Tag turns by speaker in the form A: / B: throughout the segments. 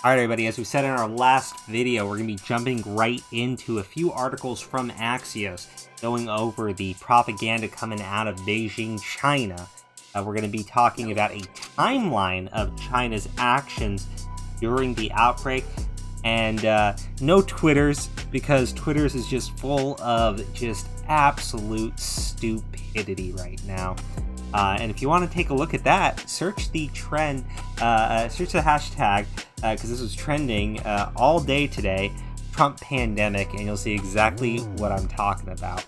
A: Alright everybody, as we said in our last video, we're going to be jumping right into a few articles from Axios going over the propaganda coming out of Beijing, China. We're going to be talking about a timeline of China's actions during the outbreak, and no Twitters, because Twitters is just full of just absolute stupidity right now. And if you want to take a look at that, search the trend, search the hashtag, because this was trending all day today, Trump pandemic, and you'll see exactly what I'm talking about.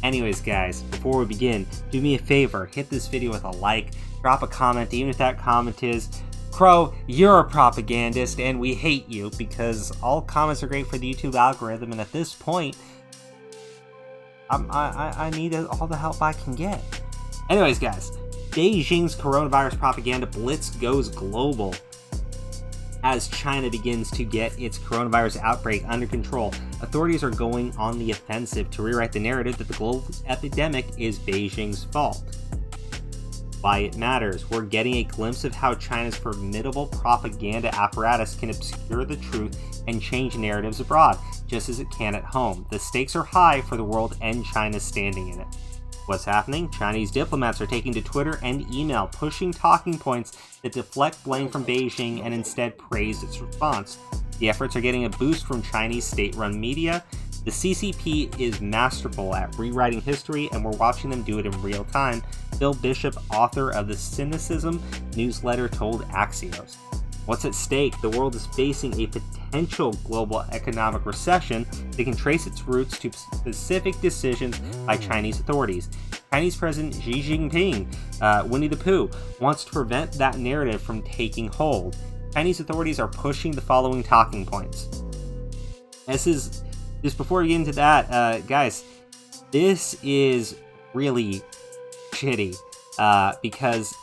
A: Anyways, guys, before we begin, do me a favor, hit this video with a like, drop a comment, even if that comment is, Crow, you're a propagandist, and we hate you, because all comments are great for the YouTube algorithm, and at this point, I need all the help I can get. Anyways, guys, Beijing's coronavirus propaganda blitz goes global as China begins to get its coronavirus outbreak under control. Authorities are going on the offensive to rewrite the narrative that the global epidemic is Beijing's fault. Why it matters. We're getting a glimpse of how China's formidable propaganda apparatus can obscure the truth and change narratives abroad, just as it can at home. The stakes are high for the world, and China's standing in it. What's happening? Chinese diplomats are taking to Twitter and email, pushing talking points that deflect blame from Beijing and instead praise its response. The efforts are getting a boost from Chinese state-run media. The CCP is masterful at rewriting history, and we're watching them do it in real time, Bill Bishop, author of the Cynicism newsletter, told Axios. What's at stake? The world is facing a potential global economic recession that can trace its roots to specific decisions by Chinese authorities. Chinese President Xi Jinping, Winnie the Pooh, wants to prevent that narrative from taking hold. Chinese authorities are pushing the following talking points. Just before we get into that, guys, this is really shitty, because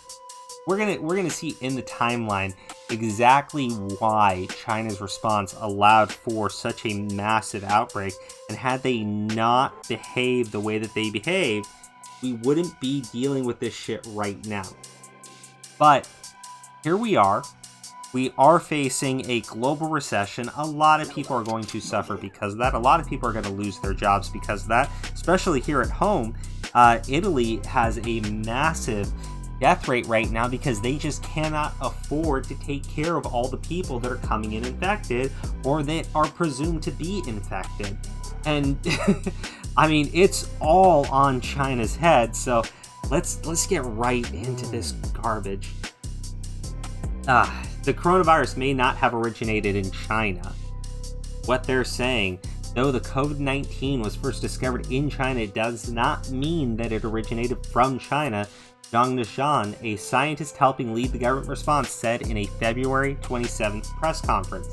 A: we're gonna see in the timeline exactly why China's response allowed for such a massive outbreak, and had they not behaved the way that they behaved, we wouldn't be dealing with this shit right now. But here we are facing a global recession. A lot of people are going to suffer because of that. A lot of people are going to lose their jobs because of that, especially here at home. Italy has a massive death rate right now because they just cannot afford to take care of all the people that are coming in infected or that are presumed to be infected. And I mean, it's all on China's head. So let's get right into this garbage. The coronavirus may not have originated in China. What they're saying, though the COVID-19 was first discovered in China, it does not mean that it originated from China. Zhang Nishan, a scientist helping lead the government response, said in a February 27th press conference.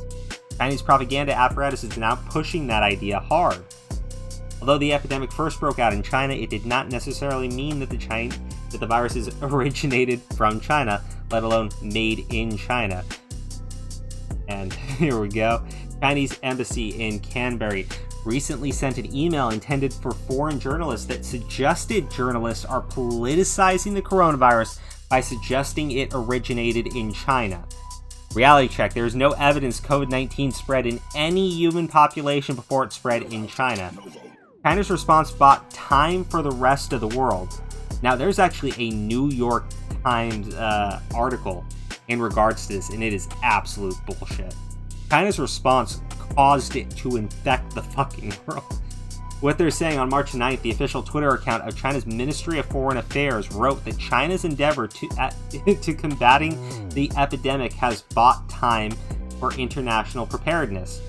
A: Chinese propaganda apparatus is now pushing that idea hard. Although the epidemic first broke out in China, it did not necessarily mean that the virus is originated from China, let alone made in China. And here we go. Chinese embassy in Canberra recently sent an email intended for foreign journalists that suggested journalists are politicizing the coronavirus by suggesting it originated in China. Reality check, there is no evidence COVID-19 spread in any human population before it spread in China. China's response bought time for the rest of the world. Now, there's actually a New York Times article in regards to this, and it is absolute bullshit. China's response caused it to infect the fucking world. What they're saying on March 9th, the official Twitter account of China's Ministry of Foreign Affairs wrote that China's endeavor to combating the epidemic has bought time for international preparedness.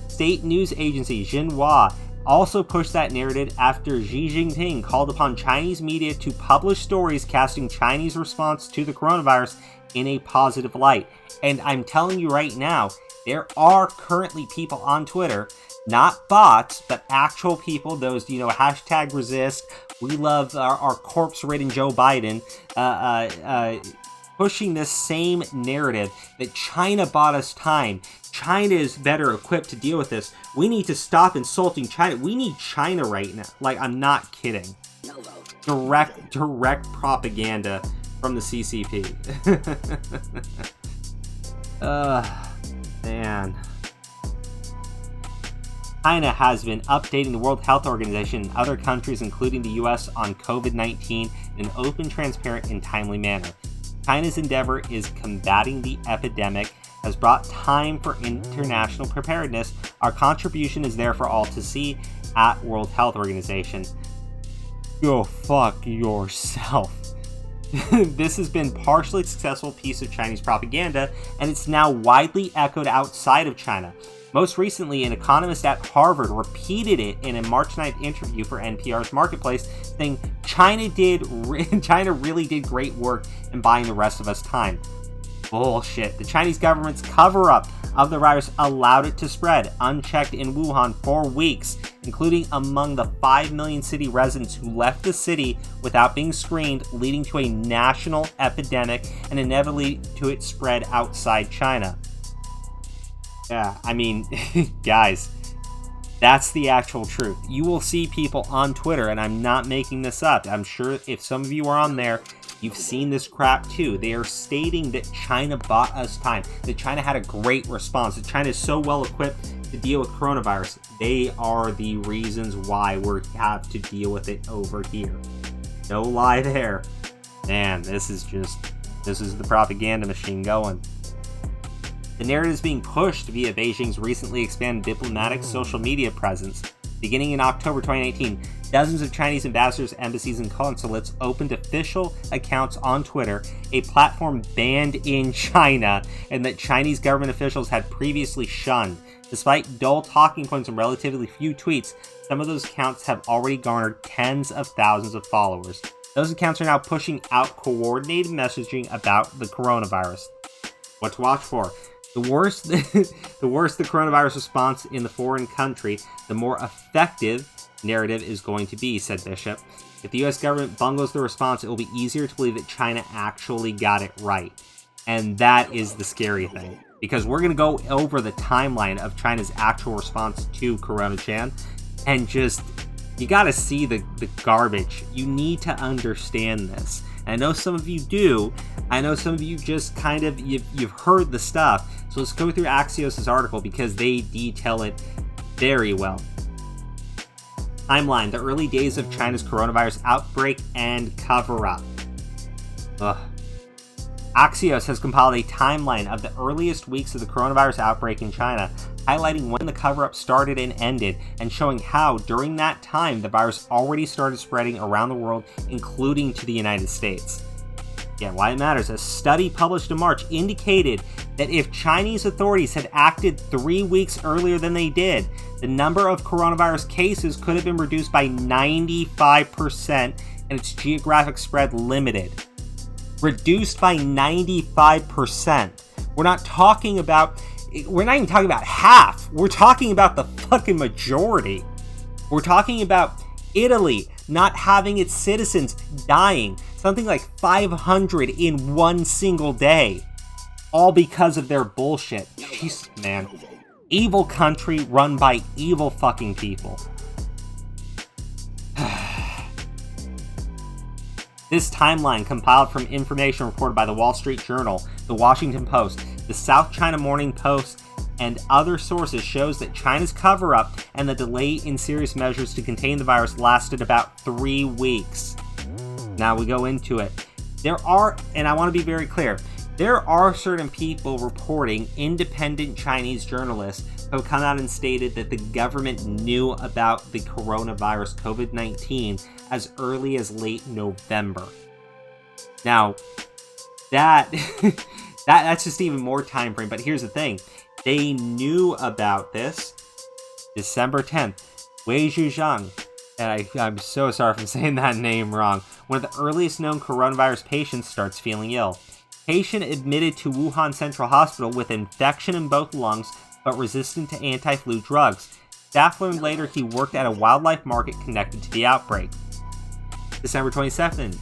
A: State news agency Xinhua also pushed that narrative after Xi Jinping called upon Chinese media to publish stories casting Chinese response to the coronavirus in a positive light. And I'm telling you right now, there are currently people on Twitter, not bots, but actual people, those, hashtag resist, we love our corpse-ridden Joe Biden, pushing this same narrative that China bought us time. China is better equipped to deal with this. We need to stop insulting China. We need China right now. Like, I'm not kidding. Direct propaganda from the CCP. man. China has been updating the World Health Organization and other countries, including the US, on COVID-19 in an open, transparent, and timely manner. China's endeavor is combating the epidemic has brought time for international preparedness. Our contribution is there for all to see at World Health Organization. Go fuck yourself. This has been a partially successful piece of Chinese propaganda, and it's now widely echoed outside of China. Most recently, an economist at Harvard repeated it in a March 9th interview for NPR's Marketplace, saying China really did great work in buying the rest of us time. Bullshit. The Chinese government's cover-up of the virus allowed it to spread unchecked in Wuhan for weeks, including among the 5 million city residents who left the city without being screened, leading to a national epidemic and inevitably to its spread outside China. Yeah, I mean, guys, that's the actual truth. You will see people on Twitter, and I'm not making this up. I'm sure if some of you are on there, you've seen this crap too. They are stating that China bought us time, that China had a great response, that China is so well equipped to deal with coronavirus. They are the reasons why we have to deal with it over here. No lie there. Man, this is the propaganda machine going. The narrative is being pushed via Beijing's recently expanded diplomatic social media presence. Beginning in October 2019, dozens of Chinese ambassadors, embassies, and consulates opened official accounts on Twitter, a platform banned in China and that Chinese government officials had previously shunned. Despite dull talking points and relatively few tweets, some of those accounts have already garnered tens of thousands of followers. Those accounts are now pushing out coordinated messaging about the coronavirus. What to watch for? The worse the coronavirus response in the foreign country, the more effective narrative is going to be, said Bishop. If the US government bungles the response, it will be easier to believe that China actually got it right. And that is the scary thing. Because we're going to go over the timeline of China's actual response to Corona Chan. And just, you got to see the garbage. You need to understand this. I know some of you do. I know some of you just kind of, you've heard the stuff. So let's go through Axios' article because they detail it very well. Timeline, the early days of China's coronavirus outbreak and cover-up. Axios has compiled a timeline of the earliest weeks of the coronavirus outbreak in China, highlighting when the cover-up started and ended, and showing how, during that time, the virus already started spreading around the world, including to the United States. Yeah, why it matters. A study published in March indicated that if Chinese authorities had acted 3 weeks earlier than they did, the number of coronavirus cases could have been reduced by 95% and its geographic spread limited. Reduced by 95%. We're not even talking about half. We're talking about the fucking majority. We're talking about Italy not having its citizens dying. Something like 500 in one single day. All because of their bullshit. Jeez, man. Evil country run by evil fucking people. This timeline, compiled from information reported by the Wall Street Journal, the Washington Post, the South China Morning Post, and other sources, shows that China's cover-up and the delay in serious measures to contain the virus lasted about 3 weeks. Now we go into it. There are, and I want to be very clear, there are certain people reporting, independent Chinese journalists, who have come out and stated that the government knew about the coronavirus, COVID-19, as early as late November. Now, that's just even more time frame, but here's the thing. They knew about this December 10th. Wei Zhuzhang, and I'm so sorry if I'm saying that name wrong, one of the earliest known coronavirus patients starts feeling ill. Patient admitted to Wuhan Central Hospital with infection in both lungs, but resistant to anti-flu drugs. Staff learned later he worked at a wildlife market connected to the outbreak. December 22nd,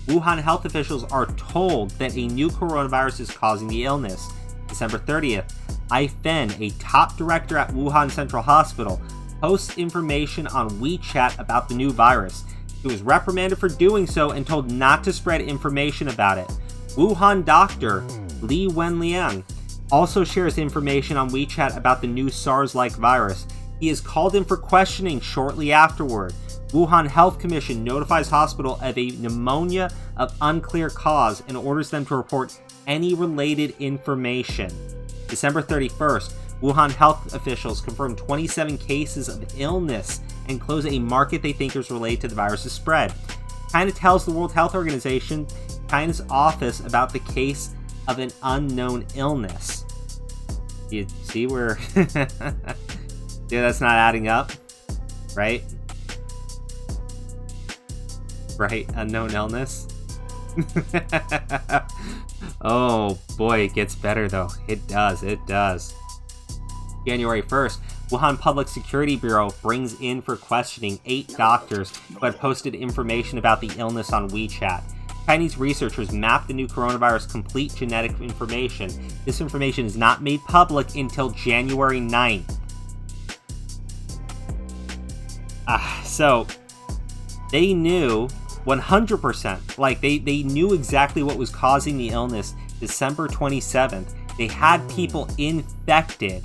A: Wuhan health officials are told that a new coronavirus is causing the illness. December 30th, Ai Fen, a top director at Wuhan Central Hospital, posts information on WeChat about the new virus. He was reprimanded for doing so and told not to spread information about it. Wuhan doctor Li Wenliang also shares information on WeChat about the new SARS-like virus. He is called in for questioning shortly afterward. Wuhan Health Commission notifies hospital of a pneumonia of unclear cause and orders them to report any related information. December 31st, Wuhan health officials confirmed 27 cases of illness and close a market they think is related to the virus's spread. China tells the World Health Organization, China's office, about the case of an unknown illness. You see where... yeah, that's not adding up, right? Right, unknown illness. Oh boy, it gets better though. It does. January 1st, Wuhan Public Security Bureau brings in for questioning 8 doctors who had posted information about the illness on WeChat. Chinese researchers mapped the new coronavirus complete genetic information. This information is not made public until January 9th. So, they knew 100%, like they knew exactly what was causing the illness December 27th. They had people infected.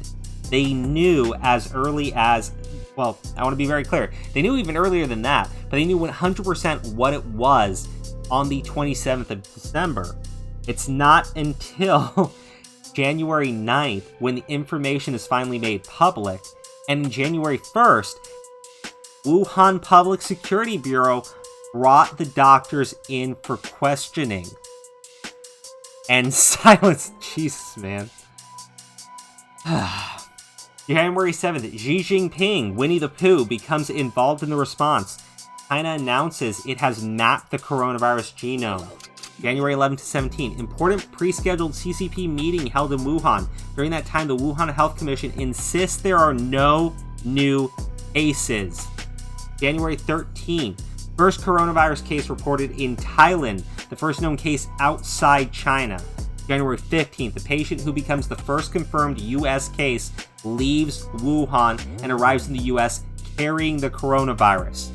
A: They knew as early as, well, I want to be very clear, they knew even earlier than that, but they knew 100% what it was on the 27th of December. It's not until January 9th when the information is finally made public, and January 1st, Wuhan Public Security Bureau brought the doctors in for questioning. And silence. Jesus, man. January 7th, Xi Jinping, Winnie the Pooh, becomes involved in the response. China announces it has mapped the coronavirus genome. January 11 to 17, important pre-scheduled CCP meeting held in Wuhan. During that time, the Wuhan Health Commission insists there are no new cases. January 13, first coronavirus case reported in Thailand, the first known case outside China. January 15th, the patient who becomes the first confirmed U.S. case leaves Wuhan and arrives in the U.S. carrying the coronavirus.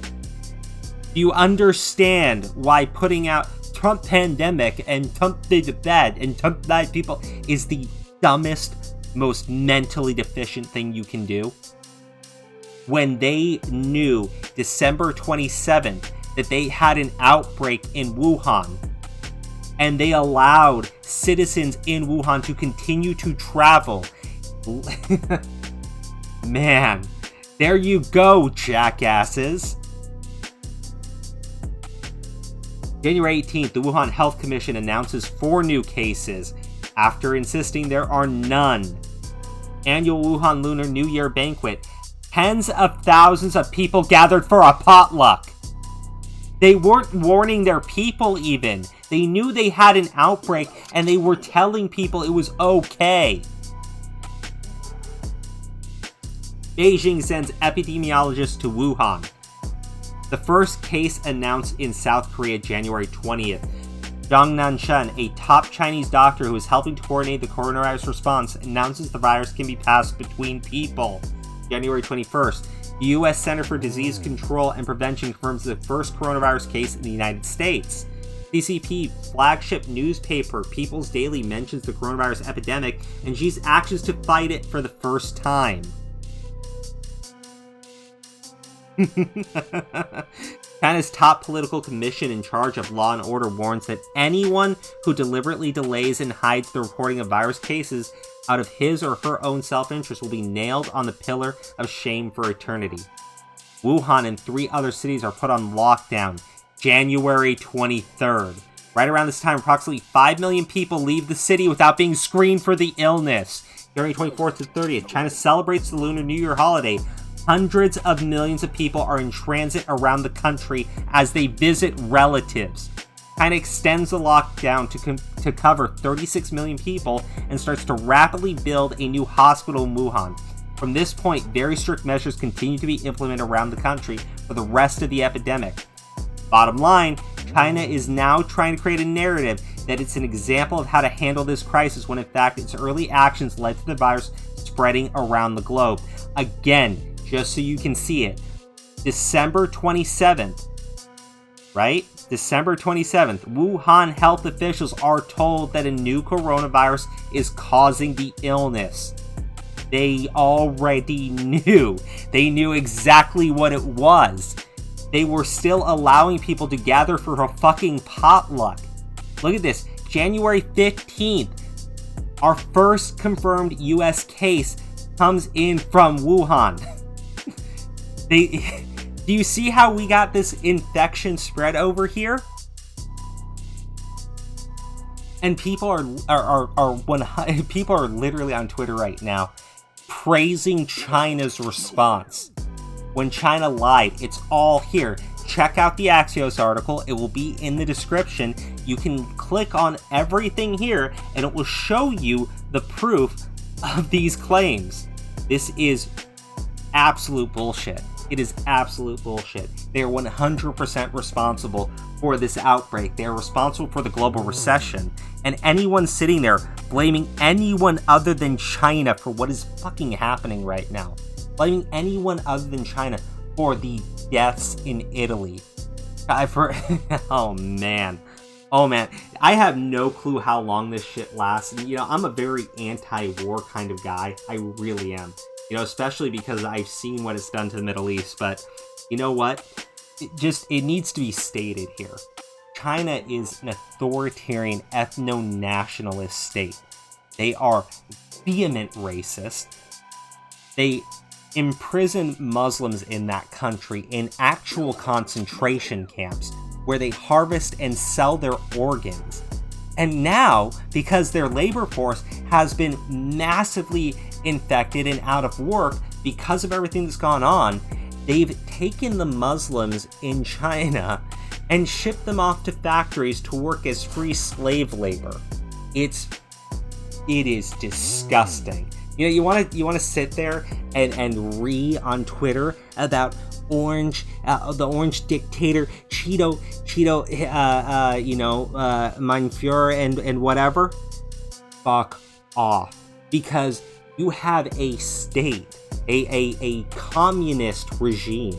A: Do you understand why putting out Trump pandemic and Trump did bad and Trump died people is the dumbest, most mentally deficient thing you can do? When they knew December 27th that they had an outbreak in Wuhan, and they allowed citizens in Wuhan to continue to travel. Man, there you go, jackasses. January 18th, the Wuhan Health Commission announces 4 new cases after insisting there are none. Annual Wuhan Lunar New Year banquet. Tens of thousands of people gathered for a potluck. They weren't warning their people even. They knew they had an outbreak and they were telling people it was okay. Beijing sends epidemiologists to Wuhan. The first case announced in South Korea January 20th. Zhang Nanshan, a top Chinese doctor who is helping to coordinate the coronavirus response, announces the virus can be passed between people. January 21st, the U.S. Center for Disease Control and Prevention confirms the first coronavirus case in the United States. CCP flagship newspaper People's Daily mentions the coronavirus epidemic and Xi's actions to fight it for the first time. China's top political commission in charge of law and order warns that anyone who deliberately delays and hides the reporting of virus cases out of his or her own self-interest will be nailed on the pillar of shame for eternity. Wuhan and 3 other cities are put on lockdown January 23rd. Right around this time, approximately 5 million people leave the city without being screened for the illness. January 24th to 30th, China celebrates the Lunar New Year holiday. Hundreds of millions of people are in transit around the country as they visit relatives. China extends the lockdown to cover 36 million people and starts to rapidly build a new hospital in Wuhan. From this point, very strict measures continue to be implemented around the country for the rest of the epidemic. Bottom line, China is now trying to create a narrative that it's an example of how to handle this crisis when in fact its early actions led to the virus spreading around the globe. Again, just so you can see it, December 27th, right? December 27th, Wuhan health officials are told that a new coronavirus is causing the illness. They already knew. They knew exactly what it was. They were still allowing people to gather for a fucking potluck. Look at this. January 15th, our first confirmed US case comes in from Wuhan. Do you see how we got this infection spread over here? And people are people are literally on Twitter right now praising China's response. When China lied, it's all here. Check out the Axios article. It will be in the description. You can click on everything here and it will show you the proof of these claims. This is absolute bullshit. It is absolute bullshit. They are 100% responsible for this outbreak. They are responsible for the global recession. And anyone sitting there blaming anyone other than China for what is fucking happening right now. Blaming anyone other than China for the deaths in Italy. Oh man. Oh man. I have no clue how long this shit lasts. And, you know, I'm a very anti-war kind of guy. I really am. You know, especially because I've seen what it's done to the Middle East. But you know what? It needs to be stated here. China is an authoritarian ethno-nationalist state. They are vehement racist. They imprison Muslims in that country in actual concentration camps where they harvest and sell their organs. And now, because their labor force has been massively infected and out of work because of everything that's gone on, they've taken the Muslims in China and shipped them off to factories to work as free slave labor. It is disgusting. You know, you want to sit there and read on Twitter about the orange dictator Cheeto, Mein Führer and whatever. Fuck off, because you have a state, a communist regime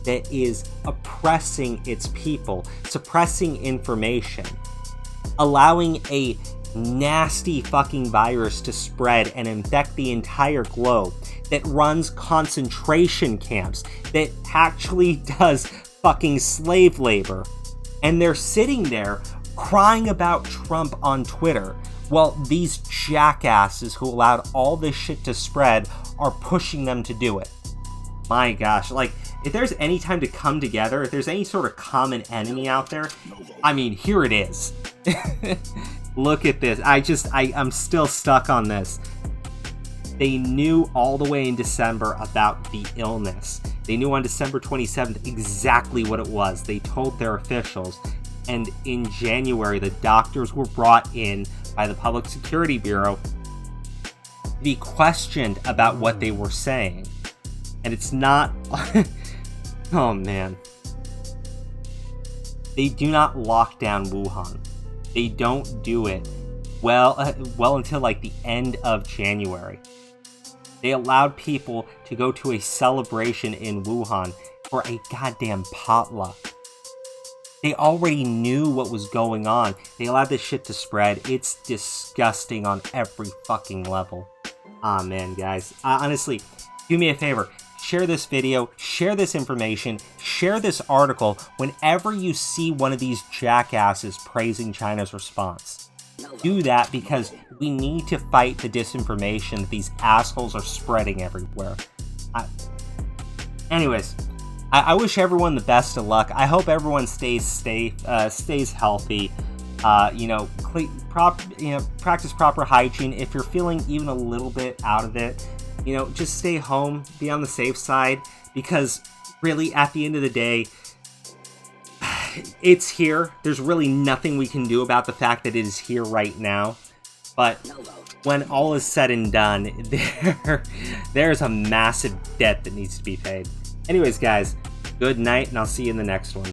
A: that is oppressing its people, suppressing information, allowing a nasty fucking virus to spread and infect the entire globe, that runs concentration camps, that actually does fucking slave labor. And they're sitting there crying about Trump on Twitter, while these jackasses who allowed all this shit to spread are pushing them to do it. My gosh, like, if there's any time to come together, if there's any sort of common enemy out there, I mean, here it is. Look at this. I'm still stuck on this. They knew all the way in December about the illness. They knew on December 27th exactly what it was. They told their officials. And in January, the doctors were brought in by the Public Security Bureau to be questioned about what they were saying. And it's not... Oh, man. They do not lock down Wuhan. They don't do it well until like the end of January. They allowed people to go to a celebration in Wuhan for a goddamn potluck. They already knew what was going on. They allowed this shit to spread. It's disgusting on every fucking level. Ah, man, guys. Honestly, do me a favor. Share this video, share this information, share this article whenever you see one of these jackasses praising China's response. Do that because we need to fight the disinformation that these assholes are spreading everywhere. Anyways, I wish everyone the best of luck. I hope everyone stays safe, stays healthy. Practice proper hygiene. If you're feeling even a little bit out of it, just stay home, be on the safe side, because really, at the end of the day, it's here. There's really nothing we can do about the fact that it is here right now. But when all is said and done, there's a massive debt that needs to be paid. Anyways, guys, good night, and I'll see you in the next one.